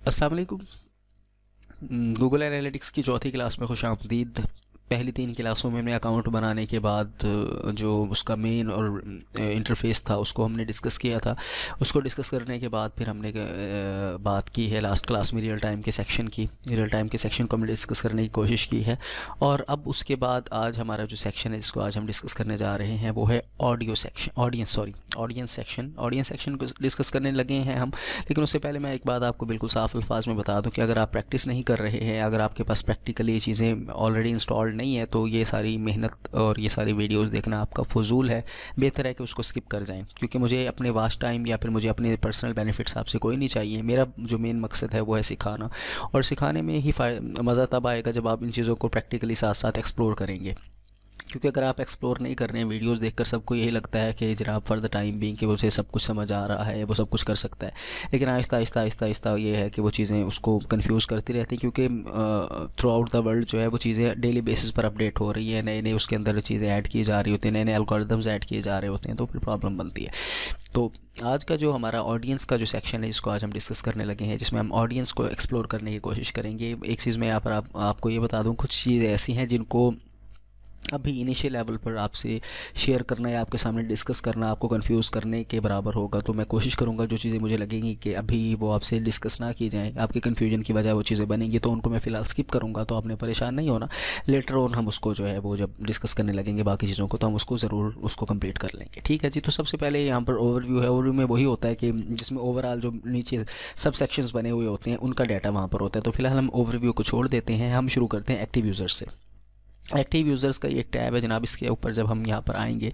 अस्सलाम वालेकुम। Google analytics की चौथी क्लास में खुश आमदीद। पहली तीन क्लासों में हमने अकाउंट बनाने के बाद जो उसका मेन और इंटरफेस था उसको हमने डिस्कस किया था। उसको डिस्कस करने के बाद फिर हमने बात की है लास्ट क्लास में रियल टाइम के सेक्शन की। रियल टाइम के सेक्शन को हमने डिस्कस करने की कोशिश की है। और अब उसके बाद आज हमारा जो सेक्शन है जिसको आज हम डिस्कस करने जा रहे हैं वो है ऑडियो सेक्शन, ऑडियंस सेक्शन को डिस्कस करने लगे हैं हम। लेकिन उससे पहले मैं एक बात आपको बिल्कुल साफ अल्फाज में बता दूं कि अगर आप प्रैक्टिस नहीं कर रहे हैं, अगर आपके पास प्रैक्टिकली ये चीज़ें ऑलरेडी इंस्टॉल्ड नहीं है, तो ये सारी मेहनत और ये सारी वीडियोस देखना आपका फजूल है। बेहतर है कि उसको स्किप कर जाएं, क्योंकि मुझे अपने वास्ट टाइम या फिर मुझे अपने पर्सनल बेनिफिट्स आपसे कोई नहीं चाहिए। मेरा जो मेन मकसद है वो है सिखाना, और सिखाने में ही मज़ा तब आएगा जब आप इन चीज़ों को प्रैक्टिकली साथ साथ एक्सप्लोर करेंगे। क्योंकि अगर आप एक्सप्लोर नहीं कर रहे हैं, वीडियोस देखकर सबको यही लगता है कि जनाब फॉर द टाइम बीइंग कि उसे सब कुछ समझ आ रहा है, वो सब कुछ कर सकता है। लेकिन आहिस्ता आहिस्ता आहिस्ता आहिस्ता ये है कि वो चीज़ें उसको कंफ्यूज करती रहती हैं, क्योंकि थ्रू आउट द वर्ल्ड जो है वो चीज़ें डेली बेसिस पर अपडेट हो रही है, नए नए उसके अंदर चीज़ें ऐड की जा रही होती हैं, नए नए एल्गोरिदम्स ऐड किए जा रहे होते हैं, तो फिर प्रॉब्लम बनती है। तो आज का जो हमारा ऑडियंस का जो सेक्शन है जिसको आज हम डिस्कस करने लगे हैं, जिसमें हम ऑडियंस को एक्सप्लोर करने की कोशिश करेंगे। एक चीज़ मैं यहाँ पर आपको ये बता दूँ, कुछ चीज़ें ऐसी हैं जिनको अभी इनिशियल लेवल पर आपसे शेयर करना या आपके सामने डिस्कस करना आपको कंफ्यूज करने के बराबर होगा। तो मैं कोशिश करूंगा जो चीज़ें मुझे लगेंगी कि अभी वो आपसे डिस्कस ना की जाएं, आपके कन्फ्यूजन की वजह वो चीज़ें बनेंगी, तो उनको मैं फ़िलहाल स्किप करूंगा। तो आपने परेशान नहीं होना। लेटर ऑन हम उसको जो है वो जब डिस्कस करने लगेंगे बाकी चीज़ों को, तो हम उसको ज़रूर उसको कंप्लीट कर लेंगे। ठीक है जी। तो सबसे पहले यहाँ पर ओवरव्यू है। ओवरव्यू में वही होता है कि जिसमें ओवरऑल जो नीचे सब सेक्शंस बने हुए होते हैं उनका डाटा वहाँ पर होता है। तो फिलहाल हम ओवरव्यू को छोड़ देते हैं, हम शुरू करते हैं एक्टिव यूज़र्स से। एक्टिव यूज़र्स का ये एक टैब है जनाब। इसके ऊपर जब हम यहाँ पर आएंगे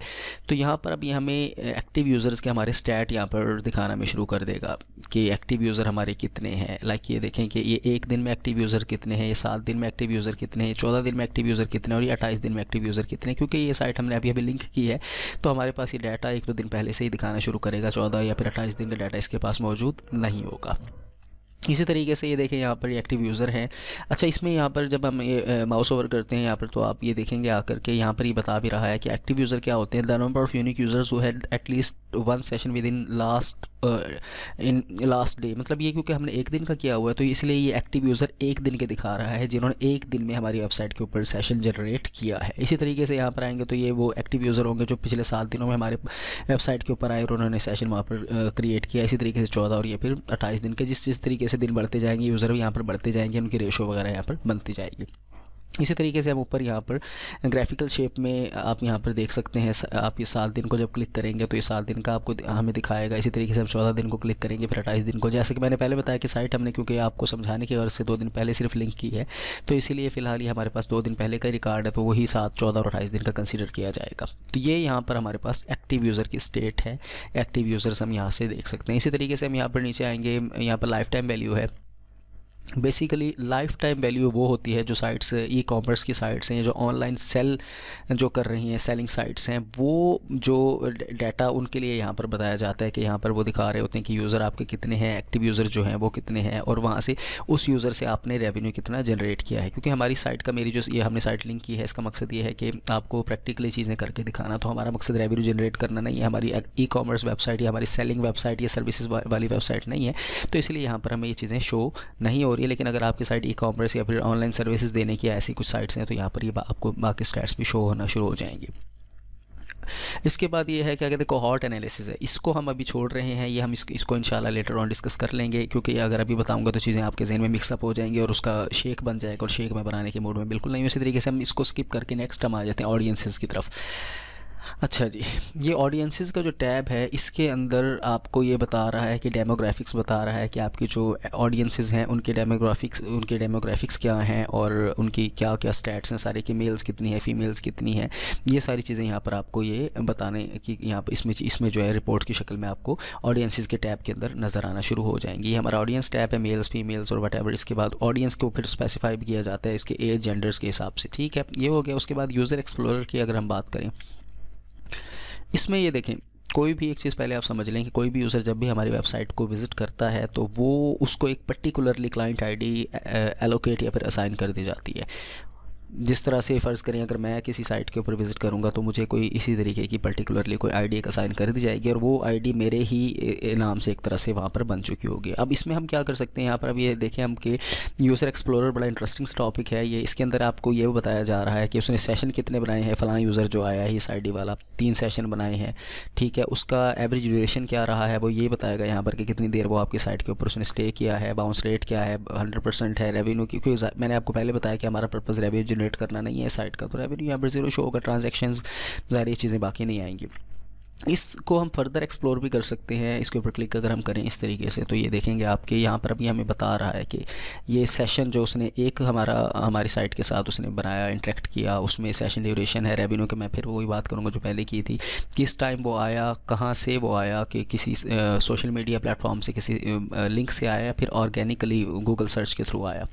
तो यहाँ पर अभी हमें एक्टिव यूज़र्स के हमारे स्टैट यहाँ पर दिखाना में शुरू कर देगा कि एक्टिव यूज़र हमारे कितने हैं। लाइक ये देखें कि ये एक दिन में एक्टिव यूज़र कितने हैं, ये 7 दिन में एक्टिव यूज़र कितने हैं, 14 दिन में एक्टिव यूज़र कितने हैं, और ये 28 दिन में एक्टिव यूज़र कितने हैं। क्योंकि ये साइट हमने अभी अभी लिंक की है, तो हमारे पास ये डाटा 1-2 दिन पहले से ही दिखाना शुरू करेगा। 14 या फिर 28 दिन का डाटा इसके पास मौजूद नहीं होगा। इसी तरीके से ये देखें यहाँ पर एक्टिव यूज़र हैं। अच्छा, इसमें यहाँ पर जब हम ये माउस ओवर करते हैं यहाँ पर, तो आप ये देखेंगे आकर के यहाँ पर ये बता भी रहा है कि एक्टिव यूज़र क्या होते हैं। The number of unique users who had at least one session with in last day. मतलब ये क्योंकि हमने एक दिन का किया हुआ है, तो इसलिए ये एक्टिव यूज़र एक दिन के दिखा रहा है जिन्होंने एक दिन में हमारी वेबसाइट के ऊपर सेशन जनरेट किया है। इसी तरीके से यहाँ पर आएंगे तो ये वो एक्टिव यूज़र होंगे जो पिछले 7 दिनों में हमारे वेबसाइट के ऊपर आए और उन्होंने सेशन वहाँ पर क्रिएट किया। इसी तरीके से 14 और ये फिर 28 दिन के। जिस तरीके से दिन बढ़ते जाएंगे यूज़र भी यहाँ पर बढ़ते जाएंगे, उनकी रेशो वगैरह यहाँ पर बनती जाएगी। इसी तरीके से हम ऊपर यहाँ पर ग्राफिकल शेप में आप यहाँ पर देख सकते हैं। आप ये 7 दिन को जब क्लिक करेंगे तो ये 7 दिन का आपको हमें दिखाएगा। इसी तरीके से हम 14 दिन को क्लिक करेंगे, फिर 28 दिन को। जैसे कि मैंने पहले बताया कि साइट हमने क्योंकि आपको समझाने की गर्ज से 2 दिन पहले सिर्फ लिंक की है, तो इसीलिए फ़िलहाल ये हमारे पास 2 दिन पहले का रिकॉर्ड है, तो वही 7, 14 और 28 दिन का कंसिडर किया जाएगा। तो ये यहाँ पर हमारे पास एक्टिव यूज़र की स्टेट है। एक्टिव यूज़र्स हम यहाँ से देख सकते हैं। इसी तरीके से हम यहाँ पर नीचे आएंगे, यहाँ पर लाइफ टाइम वैल्यू है। बेसिकली लाइफ टाइम वैल्यू वो होती है जो साइट्स ई कॉमर्स की साइट्स हैं, जो ऑनलाइन सेल जो कर रही हैं, सेलिंग साइट्स हैं, वो जो डाटा उनके लिए यहाँ पर बताया जाता है कि यहाँ पर वो दिखा रहे होते हैं कि यूज़र आपके कितने हैं, एक्टिव यूज़र जो हैं वो कितने हैं, और वहाँ से उस यूज़र से आपने रेवेन्यू कितना जनरेट किया है। क्योंकि हमारी साइट का, मेरी जो ये हमने साइट लिंक की है, इसका मकसद ये है कि आपको प्रैक्टिकली चीज़ें करके दिखाना। तो हमारा मकसद रेवेन्यू जनरेट करना नहीं है। हमारी ई कॉमर्स वेबसाइट या हमारी सेलिंग वेबसाइट या सर्विसेज वाली वेबसाइट नहीं है, तो इसलिए यहाँ पर हमें ये चीज़ें शो नहीं हो रही है। लेकिन अगर आपकी साइट ई कॉमर्स या फिर ऑनलाइन सर्विसेज देने की ऐसी कुछ साइट्स हैं, तो यहाँ पर ये आपको बाकी स्टैट्स भी शो होना शुरू हो जाएंगी। इसके बाद ये है क्या कहते हैं, कोहॉर्ट एनालिसिस है। इसको हम अभी छोड़ रहे हैं, ये हम इसको इंशाल्लाह लेटर ऑन डिस्कस कर लेंगे, क्योंकि अगर अभी बताऊंगा तो चीज़ें आपके जहन में मिक्सअप हो जाएंगी और उसका शेक बन जाएगा, और शेक में बनाने के मूड में बिल्कुल नहीं। उसी तरीके से हम इसको स्किप करके नेक्स्ट हम आ जाते हैं ऑडियंसेस की तरफ। अच्छा जी, ये ऑडियंसेस का जो टैब है इसके अंदर आपको ये बता रहा है कि डेमोग्राफिक्स बता रहा है कि आपकी जो ऑडियंसेस हैं उनके डेमोग्राफिक्स क्या हैं और उनकी क्या क्या स्टैट्स हैं सारे, कि मेल्स कितनी है, फीमेल्स कितनी है। ये सारी चीज़ें यहाँ पर आपको ये बताने कि यहाँ पर इसमें जो है रिपोर्ट की शक्ल में आपको ऑडियंसेस के टैब के अंदर नज़र आना शुरू हो जाएंगी। ये हमारा ऑडियंस टैब है, मेल्स फीमेल्स और वट एवर। इसके बाद ऑडियंस को फिर स्पेसिफाई भी किया जाता है इसके एज जेंडर्स के हिसाब से। ठीक है, ये हो गया। उसके बाद यूज़र एक्सप्लोरर की अगर हम बात करें, इसमें ये देखें, कोई भी एक चीज़ पहले आप समझ लें कि कोई भी यूज़र जब भी हमारी वेबसाइट को विज़िट करता है तो वो उसको एक पर्टिकुलरली क्लाइंट आईडी एलोकेट या फिर असाइन कर दी जाती है। जिस तरह से फ़र्ज़ करें अगर मैं किसी साइट के ऊपर विज़िट करूँगा तो मुझे कोई इसी तरीके की पर्टिकुलरली कोई आईडी एक असाइन कर दी जाएगी और वो आईडी मेरे ही नाम से एक तरह से वहाँ पर बन चुकी होगी। अब इसमें हम क्या कर सकते हैं यहाँ पर, अब ये देखें हम कि यूज़र एक्सप्लोरर बड़ा इंटरेस्टिंग टॉपिक है ये। इसके अंदर आपको ये बताया जा रहा है कि उसने सेशन कितने बनाए हैं, फ़लाँ यूज़र जो आया है इस आईडी वाला 3 सेशन बनाए हैं, ठीक है। उसका एवरेज ड्यूरेशन क्या रहा है वो ये बताएगा यहाँ पर कि कितनी देर वो आपकी साइट के ऊपर उसने स्टे किया है, बाउंस रेट क्या है, 100% है रेवेन्यू, क्योंकि मैंने आपको पहले बताया कि हमारा पर्पज़ रेवेन्यू जनरेट करना नहीं है साइट का, तो रेवेन्यू यहाँ पर 0 शो होगा, ट्रांजैक्शंस ज़ाहिर ये चीज़ें बाकी नहीं आएंगी। इसको हम फर्दर एक्सप्लोर भी कर सकते हैं। इसके ऊपर क्लिक अगर हम करें इस तरीके से तो ये देखेंगे आपके यहाँ पर अभी हमें बता रहा है कि ये सेशन जो उसने एक हमारी साइट के साथ उसने बनाया, इंटरेक्ट किया, उसमें सेशन ड्यूरेशन है, रेवेन्यू के मैं फिर वही बात करूँगा जो पहले की थी, किस टाइम वो आया, कहाँ से वो आया, कि किसी सोशल मीडिया प्लेटफॉर्म से, किसी लिंक से आया, फिर ऑर्गेनिकली गूगल सर्च के थ्रू आया।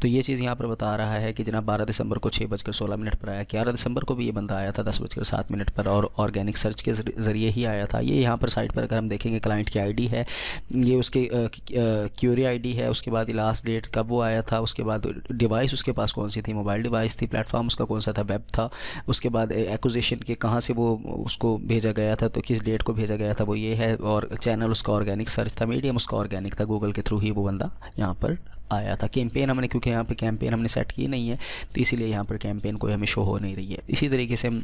तो ये चीज़ यहाँ पर बता रहा है कि जनाब 12 दिसंबर को 6:16 पर आया, 11 दिसंबर को भी ये बंदा आया था 10:07 पर और ऑर्गेनिक सर्च के ज़रिए ही आया था। ये यहाँ पर साइट पर अगर हम देखेंगे क्लाइंट की आईडी है, ये उसके क्यूरी आईडी है, उसके बाद लास्ट डेट कब वो आया था, उसके बाद डिवाइस उसके पास कौन सी थी, मोबाइल डिवाइस थी, प्लेटफॉर्म उसका कौन सा था, वेब था, उसके बाद एक्विजिशन के कहाँ से वो उसको भेजा गया था, तो किस डेट को भेजा गया था वो ये है, और चैनल उसका ऑर्गेनिक सर्च था, मीडियम उसका ऑर्गेनिक था, गूगल के थ्रू ही वो बंदा यहाँ पर आया था। कैंपेन हमने, क्योंकि यहाँ पे कैंपेन हमने सेट की नहीं है तो इसीलिए यहाँ पर कैंपेन कोई हमें शो हो नहीं रही है। इसी तरीके से हम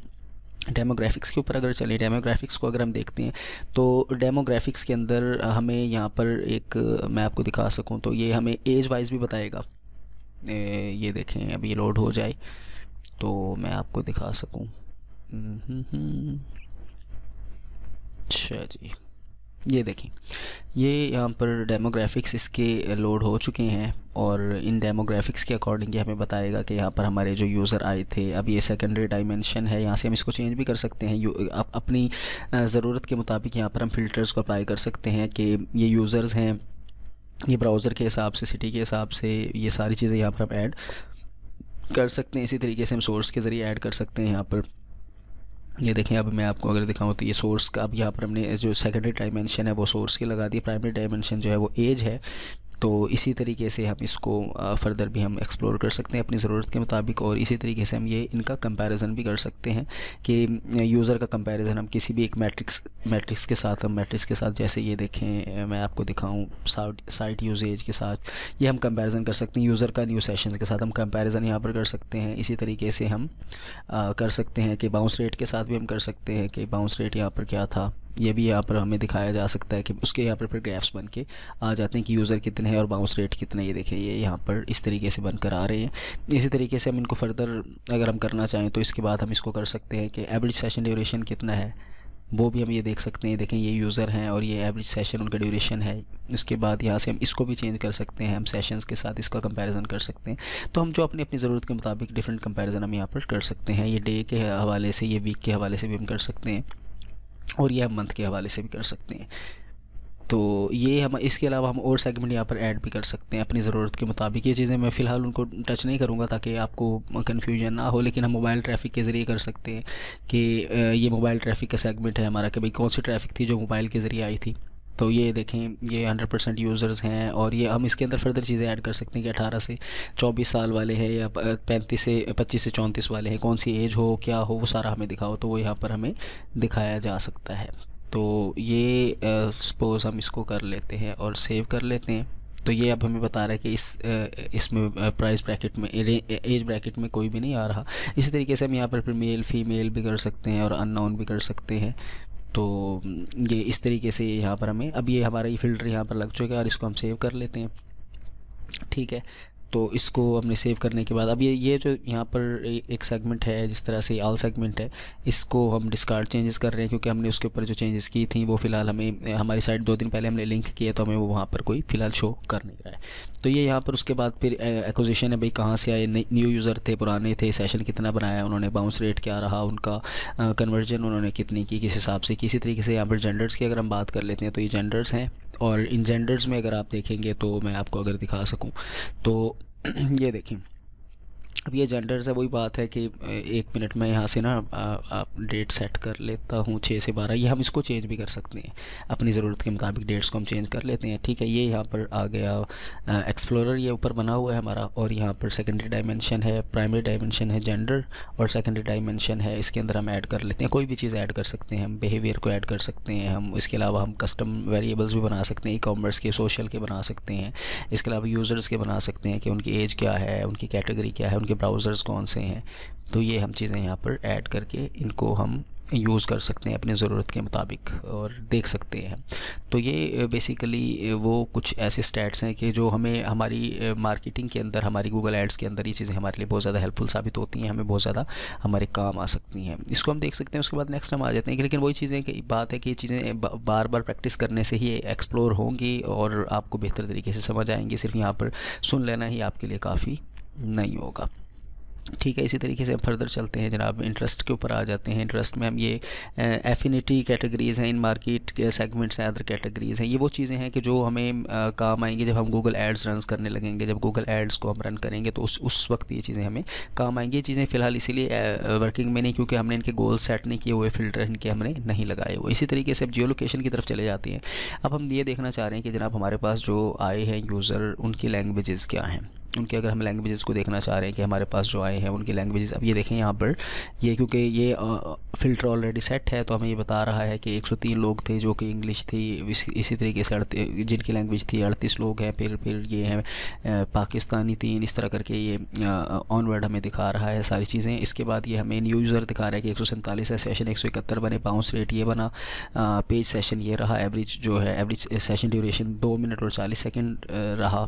डेमोग्राफिक्स के ऊपर अगर चलें, डेमोग्राफिक्स को अगर हम देखते हैं तो डेमोग्राफिक्स के अंदर हमें यहाँ पर एक मैं आपको दिखा सकूँ तो ये हमें एज वाइज भी बताएगा। ये देखें अभी लोड हो जाए तो मैं आपको दिखा सकूँ। अच्छा जी, ये देखें ये यहाँ पर डेमोग्राफिक्स इसके लोड हो चुके हैं और इन डेमोग्राफिक्स के अकॉर्डिंग हमें बताएगा कि यहाँ पर हमारे जो यूज़र आए थे। अब ये सेकेंडरी डायमेंशन है, यहाँ से हम इसको चेंज भी कर सकते हैं अपनी ज़रूरत के मुताबिक। यहाँ पर हम फ़िल्टर्स को अप्लाई कर सकते हैं कि ये यूज़र्स हैं, ये ब्राउज़र के हिसाब से, सिटी के हिसाब से, ये सारी चीज़ें यहाँ पर हम ऐड कर सकते हैं। इसी तरीके से हम सोर्स के ज़रिए ऐड कर सकते हैं। यहाँ पर ये देखें अब मैं आपको अगर दिखाऊं तो ये सोर्स का, अब यहाँ पर हमने जो सेकेंडरी डायमेंशन है वो सोर्स की लगा दी, प्राइमरी डायमेंशन जो है वो एज है। तो इसी तरीके से हम इसको फर्दर भी हम एक्सप्लोर कर सकते हैं अपनी ज़रूरत के मुताबिक। और इसी तरीके से हम ये इनका कंपैरिजन भी कर सकते हैं कि यूज़र का कंपैरिजन हम किसी भी एक मैट्रिक्स के साथ, हम मैट्रिक्स के साथ, जैसे ये देखें मैं आपको दिखाऊं साइट यूजेज के साथ ये हम कंपैरिजन कर सकते हैं, यूज़र का न्यू सेशन के साथ हम कंपैरिजन यहाँ पर कर सकते हैं। इसी तरीके से हम कर सकते हैं कि बाउंस रेट के साथ भी हम कर सकते हैं कि बाउंस रेट यहाँ पर क्या था, ये भी यहाँ पर हमें दिखाया जा सकता है कि उसके यहाँ पर फिर ग्राफ्स बन के आ जाते हैं कि यूज़र कितने हैं और बाउंस रेट कितने। ये देखें ये यहाँ पर इस तरीके से बनकर आ रहे हैं। इसी तरीके से हम इनको फर्दर अगर हम करना चाहें तो इसके बाद हम इसको कर सकते हैं कि एवरेज सेशन ड्यूरेशन कितना है वो भी हम ये देख सकते हैं। देखें ये यूज़र हैं और ये एवरेज सेशन उनका ड्यूरेशन है। उसके बाद यहाँ से हम इसको भी चेंज कर सकते हैं, हम सेशंस के साथ इसका कंपैरिजन कर सकते हैं। तो हम जो अपनी अपनी ज़रूरत के मुताबिक डिफरेंट कंपैरिजन हम यहाँ पर कर सकते हैं। ये डे के हवाले से, ये वीक के हवाले से भी हम कर सकते हैं और ये हम मंथ के हवाले से भी कर सकते हैं। तो ये हम इसके अलावा हम और सेगमेंट यहाँ पर ऐड भी कर सकते हैं अपनी ज़रूरत के मुताबिक। ये चीज़ें मैं फ़िलहाल उनको टच नहीं करूँगा ताकि आपको कन्फ्यूजन ना हो, लेकिन हम मोबाइल ट्रैफिक के ज़रिए कर सकते हैं कि ये मोबाइल ट्रैफिक का सेगमेंट है हमारा कि भाई कौन सी ट्रैफिक थी जो मोबाइल के ज़रिए आई थी। तो ये देखें ये 100% यूज़र्स हैं और ये हम इसके अंदर फर्दर चीज़ें ऐड कर सकते हैं कि 18 से 24 साल वाले हैं या 25 से 34 वाले हैं, कौन सी एज हो, क्या हो, वो सारा हमें दिखाओ तो वो यहाँ पर हमें दिखाया जा सकता है। तो ये सपोज़ हम इसको कर लेते हैं और सेव कर लेते हैं। तो ये अब हमें बता रहा है कि इसमें प्राइस ब्रैकेट में, एज ब्रैकेट में कोई भी नहीं आ रहा। इसी तरीके से हम यहाँ पर फिर मेल फीमेल भी कर सकते हैं और अननोन भी कर सकते हैं। तो ये इस तरीके से यहाँ पर हमें, अब ये हमारा ये फ़िल्टर यहाँ पर लग चुका है और इसको हम सेव कर लेते हैं। ठीक है, तो इसको हमने सेव करने के बाद अब ये जो यहाँ पर एक सेगमेंट है, जिस तरह से ऑल सेगमेंट है, इसको हम डिस्कार्ड चेंजेस कर रहे हैं क्योंकि हमने उसके ऊपर जो चेंजेस की थी वो फ़िलहाल हमें हमारी साइट 2 दिन पहले हमने लिंक किया तो हमें वो वहाँ पर कोई फ़िलहाल शो कर नहीं रहा है। तो ये यहाँ पर उसके बाद फिर एक्विजिशन है, भाई कहाँ से आए, न्यू यूज़र थे, पुराने थे, सेशन कितना बनाया उन्होंने, बाउंस रेट क्या रहा उनका, कन्वर्जन उन्होंने कितनी की, किस हिसाब से। किसी तरीके से यहाँ पर जेंडर्स की अगर हम बात कर लेते हैं तो ये जेंडर्स हैं और इन जेंडर्स में अगर आप देखेंगे तो मैं आपको अगर दिखा सकूँ तो ये देखें अब ये जेंडर से वही बात है कि 1 मिनट में यहाँ से ना आप डेट सेट कर लेता हूँ 6 से 12, ये हम इसको चेंज भी कर सकते हैं अपनी ज़रूरत के मुताबिक, डेट्स को हम चेंज कर लेते हैं। ठीक है, ये यहाँ पर आ गया एक्सप्लोरर, ये ऊपर बना हुआ है हमारा, और यहाँ पर सेकेंडरी डायमेंशन है, प्राइमरी डायमेंशन है जेंडर, और सेकेंडरी डायमेंशन है, इसके अंदर हम ऐड कर लेते हैं, कोई भी चीज़ ऐड कर सकते हैं, हम बिहेवियर को ऐड कर सकते हैं हम, इसके अलावा हम कस्टम वेरिएबल्स भी बना सकते हैं, ई कॉमर्स के, सोशल के बना सकते हैं, इसके अलावा यूज़र्स के बना सकते हैं कि उनकी एज क्या है, उनकी कैटेगरी क्या है, उनके ब्राउज़र्स कौन से हैं। तो ये हम चीज़ें यहाँ पर ऐड करके इनको हम यूज़ कर सकते हैं अपनी ज़रूरत के मुताबिक और देख सकते हैं। तो ये बेसिकली वो कुछ ऐसे स्टैट्स हैं कि जो हमें हमारी मार्केटिंग के अंदर, हमारी गूगल एड्स के अंदर ये चीज़ें हमारे लिए बहुत ज़्यादा हेल्पफुल साबित होती हैं, हमें बहुत ज़्यादा हमारे काम आ सकती हैं। इसको हम देख सकते हैं। उसके बाद नेक्स्ट हम आ जाते हैं कि लेकिन वही चीज़ें की बात है कि ये चीज़ें बार बार प्रैक्टिस करने से ही एक्सप्लोर होंगी और आपको बेहतर तरीके से समझ आएंगी। सिर्फ यहाँ पर सुन लेना ही आपके लिए काफ़ी नहीं होगा। ठीक है, इसी तरीके से हम फर्दर चलते हैं जनाब, इंटरेस्ट के ऊपर आ जाते हैं। इंटरेस्ट में हम ये एफिनिटी कैटेगरीज़ हैं, इन मार्केट के सेगमेंट्स हैं, अदर कैटेगरीज़ हैं, ये वो चीज़ें हैं कि जो हमें काम आएंगी जब हम गूगल एड्स रन करने लगेंगे। जब गूगल एड्स को हम रन करेंगे तो उस वक्त ये चीज़ें हमें काम आएंगी। ये चीज़ें फ़िलहाल इसीलिए वर्किंग में नहीं क्योंकि हमने इनके गोल सेट नहीं किए हुए, फ़िल्टर इनके हमने नहीं लगाए हुए। इसी तरीके से अब जियो लोकेशन की तरफ चले जाते हैं। अब हम ये देखना चाह रहे हैं कि जनाब हमारे पास जो आए हैं यूज़र, उनकी लैंग्वेजेस क्या हैं, उनके अगर हम लैंग्वेजेस को देखना चाह रहे हैं कि हमारे पास जो आए हैं उनकी लैंग्वेजेस। अब ये देखें यहाँ पर, ये क्योंकि ये फ़िल्टर ऑलरेडी सेट है तो हमें ये बता रहा है कि 103 लोग थे जो कि इंग्लिश थी। इसी तरीके से जिनकी लैंग्वेज थी 38 लोग हैं। फिर ये हैं पाकिस्तानी 3, इस तरह करके ये ऑनवर्ड हमें दिखा रहा है सारी चीज़ें। इसके बाद ये हमें न्यू यूज़र दिखा रहा है कि 147 है, सेशन 171 बने, बाउंस रेट ये बना, पेज सेशन ये रहा, एवरेज जो है एवरेज सेशन ड्यूरेशन 2 मिनट और 40 सेकेंड रहा।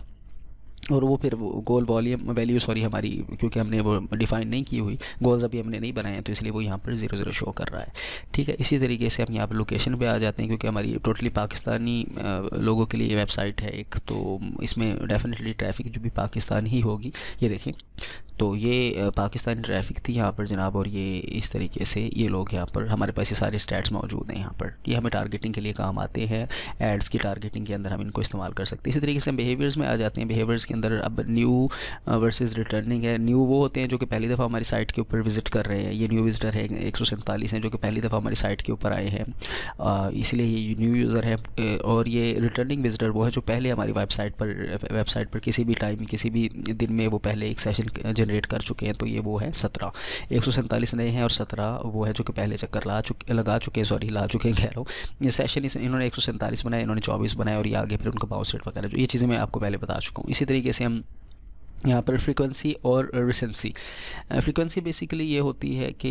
और वो फिर गोल वॉल्यूम वैल्यू हमारी, क्योंकि हमने वो डिफ़ाइन नहीं की हुई, गोल्स अभी हमने नहीं बनाए हैं तो इसलिए वो यहाँ पर 0 शो कर रहा है। ठीक है, इसी तरीके से हम यहाँ पर लोकेशन पे आ जाते हैं क्योंकि हमारी टोटली पाकिस्तानी लोगों के लिए वेबसाइट है एक, तो इसमें डेफिनेटली ट्रैफिक जो भी पाकिस्तान ही होगी। ये देखें तो ये पाकिस्तानी ट्रैफिक थी यहाँ पर जनाब, और ये इस तरीके से ये लोग यहाँ पर, हमारे पास ये सारे स्टैट्स मौजूद हैं यहाँ पर। ये हमें टारगेटिंग के लिए काम आते हैं, एड्स की टारगेटिंग के अंदर हम इनको इस्तेमाल कर सकते हैं। इसी तरीके से हम बिहेवियर्स में आ जाते हैं। बिहेवियर्स के अंदर अब न्यू वर्सेस रिटर्निंग है। न्यू वो होते हैं जो कि पहली दफ़ा हमारी साइट के ऊपर विज़िट कर रहे हैं, ये न्यू विजिटर है 147 हैं जो कि पहली दफ़ा हमारी साइट के ऊपर आए हैं, इसलिए ये न्यू यूज़र है। और ये रिटर्निंग विजिटर वो है जो पहले हमारी वेबसाइट पर किसी भी टाइम, किसी भी दिन में वो पहले एक सेशन जनरेट कर चुके हैं, तो ये वो है 17। 147 नए हैं और 17 वो है जो कि पहले चक्कर ला चुके हैं कह रहा हूँ। ये सेशन इन्होंने 147 बनाए, इन्होंने 24 बनाए और ये आगे फिर उनका बाउंस रेट वगैरह, जो ये चीज़ें मैं आपको पहले बता चुका हूँ। इसी तरीके से हम यहाँ पर फ्रीक्वेंसी और रिसेंसी। फ्रीक्वेंसी बेसिकली ये होती है कि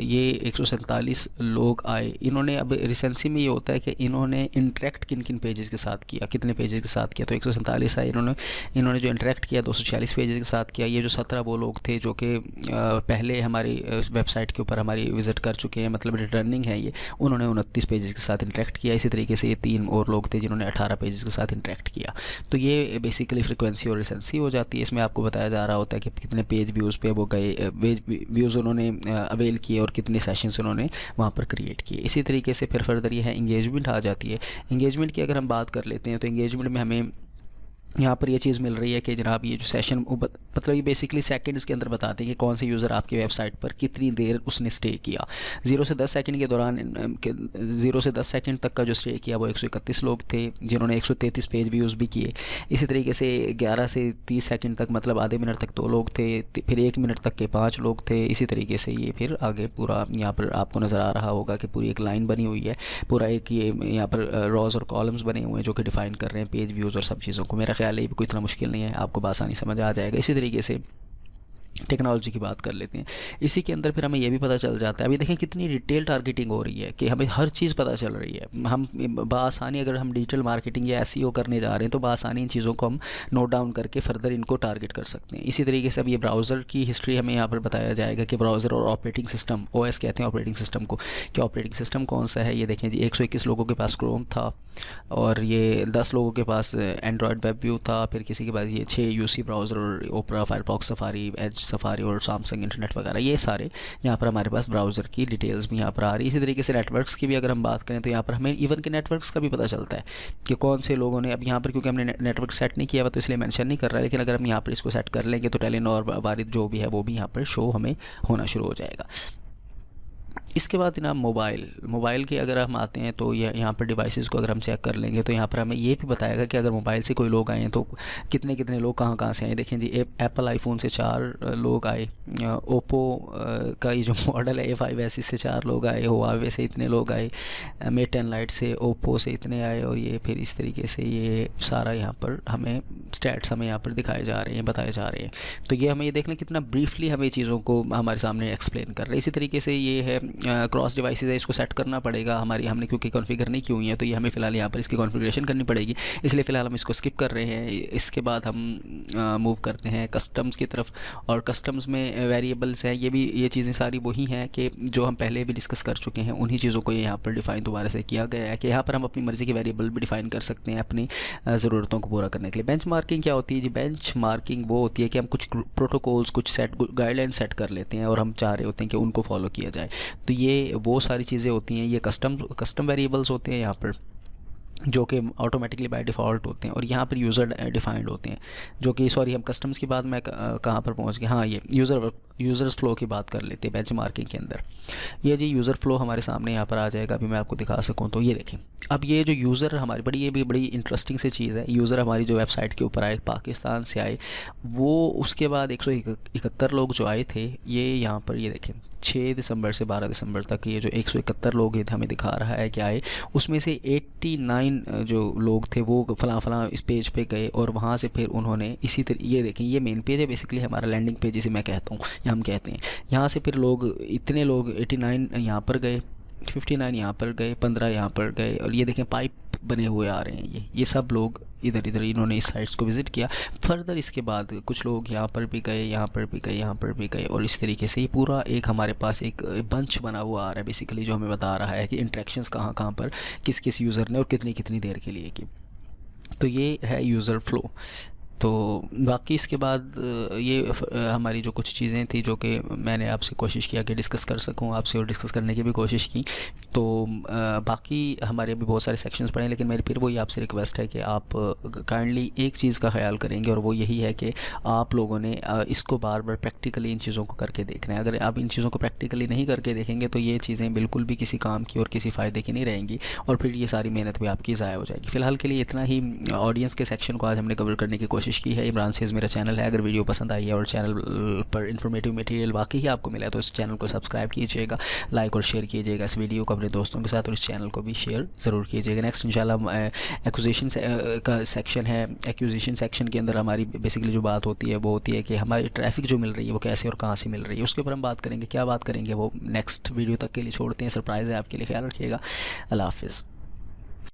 ये 147 लोग आए, इन्होंने, अब रिसेंसी में ये होता है कि इन्होंने इंटरेक्ट किन किन पेजेस के साथ किया, कितने पेजेस के साथ किया। तो 147 आए, इन्होंने जो इंटरेक्ट किया 246 पेजेस के साथ किया। ये जो 17 वो लोग थे जो कि पहले हमारी वेबसाइट के ऊपर हमारी विज़िट कर चुके हैं, मतलब रिटर्निंग है ये, उन्होंने 29 पेजेस के साथ इंटरेक्ट किया। इसी तरीके से ये 3 और लोग थे जिन्होंने 18 पेजेस के साथ इंटरेक्ट किया। तो ये बेसिकली फ्रीक्वेंसी और रिसेंसी हो जाती है। इसमें आपको बताया जा रहा होता है कि कितने पेज व्यूज़ पे वो गए, व्यूज़ उन्होंने अवेल किए और कितने सेशंस उन्होंने वहाँ पर क्रिएट किए। इसी तरीके से फिर फर्दर ये है इंगेजमेंट आ जाती है। इंगेजमेंट की अगर हम बात कर लेते हैं तो इंगेजमेंट में हमें यहाँ पर ये चीज़ मिल रही है कि जनाब ये जो सेशन, मतलब ये बेसिकली सेकंड्स के अंदर बताते हैं कि कौन से यूज़र आपकी वेबसाइट पर कितनी देर उसने स्टे किया। 0 से 10 सेकंड के दौरान 0 से 10 सेकंड तक का जो स्टे किया वो 131 लोग थे जिन्होंने 133 पेज व्यूज़ भी किए। इसी तरीके से 11 से 30 सेकंड तक, मतलब आधे मिनट तक 2 लोग थे, फिर 1 मिनट तक के 5 लोग थे। इसी तरीके से ये फिर आगे पूरा यहाँ पर आपको नज़र आ रहा होगा कि पूरी एक लाइन बनी हुई है, पूरा एक ये यहाँ पर रॉज और कॉलम्स बने हुए हैं जो कि डिफ़ाइन कर रहे हैं पेज व्यूज़ और सब चीज़ों को। मेरा ख्याल है ये भी कोई इतना मुश्किल नहीं है, आपको बआसानी समझ आ जाएगा। इसी तरीके से टेक्नोलॉजी की बात कर लेते हैं। इसी के अंदर फिर हमें यह भी पता चल जाता है, अभी देखें कितनी डिटेल टारगेटिंग हो रही है कि हमें हर चीज़ पता चल रही है। हम बआसानी अगर हम डिजिटल मार्केटिंग या एसईओ करने जा रहे हैं तो बआसानी इन चीज़ों को हम नोट डाउन करके फर्दर इनको टारगेट कर सकते हैं। इसी तरीके से अब ये ब्राउज़र की हिस्ट्री हमें यहाँ पर बताया जाएगा कि ब्राउज़र और ऑपरेटिंग सिस्टम, OS कहते हैं ऑपरेटिंग सिस्टम को, कि ऑपरेटिंग सिस्टम कौन सा है। ये देखें जी, 121 लोगों के पास क्रोम था और ये 10 लोगों के पास एंड्रॉयड वेब व्यू था, फिर किसी के पास ये 6 UC ब्राउज़र और ओपरा, फायरफॉक्स, सफारी, एज, सफारी और सैमसंग इंटरनेट वगैरह, ये सारे यहाँ पर हमारे पास ब्राउज़र की डिटेल्स भी यहाँ पर आ रही है। इसी तरीके से नेटवर्क्स की भी अगर हम बात करें तो यहाँ पर हमें इवन के नेटवर्क्स का भी पता चलता है कि कौन से लोगों ने, अब यहाँ पर क्योंकि हमने नेटवर्क सेट नहीं किया हुआ तो इसलिए मेंशन नहीं कर रहा है, लेकिन अगर हम यहाँ पर इसको सेट कर लेंगे तो टेलीनॉर वारिद जो भी है वो भी यहाँ पर शो हमें होना शुरू हो जाएगा। इसके बाद जनाब मोबाइल के अगर हम आते हैं तो यहाँ पर डिवाइसेस को अगर हम चेक कर लेंगे तो यहाँ पर हमें ये भी बताएगा कि अगर मोबाइल से कोई लोग आए हैं तो कितने कितने लोग कहाँ कहाँ से आए। देखें जी, एप्पल आईफोन से 4 लोग आए, ओप्पो का ये जो मॉडल है A5s से 4 लोग आए, हुआवे से इतने लोग आए, मेट 10 लाइट से, ओप्पो से इतने आए, और ये फिर इस तरीके से ये सारा यहाँ पर हमें स्टैट्स हमें यहाँ पर दिखाए जा रहे हैं, बताए जा रहे हैं। तो ये हमें ये देख लें कितना ब्रीफली हमें चीज़ों को हमारे सामने एक्सप्लेन कर रहे हैं। इसी तरीके से ये है क्रॉस डिवाइसेस है, इसको सेट करना पड़ेगा हमने क्योंकि कॉन्फ़िगर नहीं की हुई है तो ये हमें फ़िलहाल यहाँ पर इसकी कॉन्फ़िगरेशन करनी पड़ेगी, इसलिए फ़िलहाल हम इसको स्किप कर रहे हैं। इसके बाद हम मूव करते हैं कस्टम्स की तरफ, और कस्टम्स में वेरिएबल्स हैं, ये चीज़ें सारी वही हैं कि जो हम पहले भी डिस्कस कर चुके हैं, उन्हीं चीज़ों को यहाँ पर डिफ़ाइन दोबारा से किया गया है कि यहाँ पर हम अपनी मर्ज़ी के वेरिएबल भी डिफ़ाइन कर सकते हैं अपनी ज़रूरतों को पूरा करने के लिए। बेंच मार्किंग क्या होती है जी? बेंच मार्किंग वो होती है कि हम कुछ प्रोटोकॉल्स, कुछ गाइडलाइन सेट कर लेते हैं और हम चाह रहे होते हैं कि उनको फॉलो किया जाए, तो ये वो सारी चीज़ें होती हैं। ये कस्टम वेरिएबल्स होते हैं यहाँ पर, जो कि ऑटोमेटिकली बाय डिफ़ॉल्ट होते हैं, और यहाँ पर यूज़र डिफाइंड होते हैं, जो कि हम कस्टम्स की बात मैं कहाँ पर पहुँच गया, हाँ, ये यूज़र्स फ्लो की बात कर लेते हैं बेंच मार्किंग के अंदर। ये जी यूज़र फ्लो हमारे सामने यहाँ पर आ जाएगा। अभी मैं आपको दिखा सकूँ तो ये देखें, अब ये जो यूज़र हमारी ये भी बड़ी इंटरेस्टिंग सी चीज़ है। यूज़र हमारी जो वेबसाइट के ऊपर आए, पाकिस्तान से आए, वो उसके बाद 171 लोग जो आए थे, ये यहाँ पर ये देखें 6 दिसंबर से 12 दिसंबर तक ये जो 171 लोग हमें दिखा रहा है कि आए, उसमें से 89 जो लोग थे वो फलां इस पेज पे गए, और वहाँ से फिर उन्होंने इसी तरह, ये देखें ये मेन पेज है बेसिकली हमारा, लैंडिंग पेज जिसे मैं कहता हूँ या हम कहते हैं। यहाँ से फिर इतने लोग 89 यहाँ पर गए, 59 यहाँ पर गए, 15 यहाँ पर गए, और ये देखें पाइप बने हुए आ रहे हैं। ये सब लोग इधर इन्होंने इस साइट्स को विज़िट किया। फर्दर इसके बाद कुछ लोग यहाँ पर भी गए, यहाँ पर भी गए, यहाँ पर भी गए, और इस तरीके से ये पूरा एक हमारे पास एक बंच बना हुआ आ रहा है बेसिकली, जो हमें बता रहा है कि इंट्रैक्शंस कहाँ पर किस यूज़र ने और कितनी देर के लिए की। तो ये है यूज़र फ्लो। तो बाकी इसके बाद ये हमारी जो कुछ चीज़ें थी जो कि मैंने आपसे कोशिश किया कि डिस्कस कर सकूं आपसे, और डिस्कस करने की भी कोशिश की। तो बाकी हमारे अभी बहुत सारे सेक्शंस पढ़े, लेकिन मेरी फिर वही आपसे रिक्वेस्ट है कि आप काइंडली एक चीज़ का ख्याल करेंगे, और वो यही है कि आप लोगों ने इसको बार बार प्रैक्टिकली इन चीज़ों को करके देखना है। अगर आप इन चीज़ों को प्रैक्टिकली नहीं करके देखेंगे तो ये चीज़ें बिल्कुल भी किसी काम की और किसी फ़ायदे की नहीं रहेंगी, और फिर ये सारी मेहनत भी आपकी ज़ाया हो जाएगी। फ़िलहाल के लिए इतना ही ऑडियंस के सेक्शन को आज हमने कवर करने की कोशिश की है। इमरान सेज़ मेरा चैनल है। अगर वीडियो पसंद आई है और चैनल पर इंफॉर्मेटिव मटेरियल वाकई ही आपको मिला है तो इस चैनल को सब्सक्राइब कीजिएगा, लाइक और शेयर कीजिएगा इस वीडियो को अपने दोस्तों के साथ, और इस चैनल को भी शेयर ज़रूर कीजिएगा। नेक्स्ट इंशाल्लाह एक्विजिशन का सेक्शन है। एक्विजिशन सेक्शन के अंदर हमारी बेसिकली जो बात होती है वो होती है कि हमारी ट्रैफिक जो मिल रही है वो कैसे और कहाँ से मिल रही है, उसके ऊपर हम बात करेंगे। क्या बात करेंगे वो नेक्स्ट वीडियो तक के लिए छोड़ते हैं, सरप्राइज़ है आपके लिए। ख्याल रखिएगा। अल्लाह हाफ़िज़।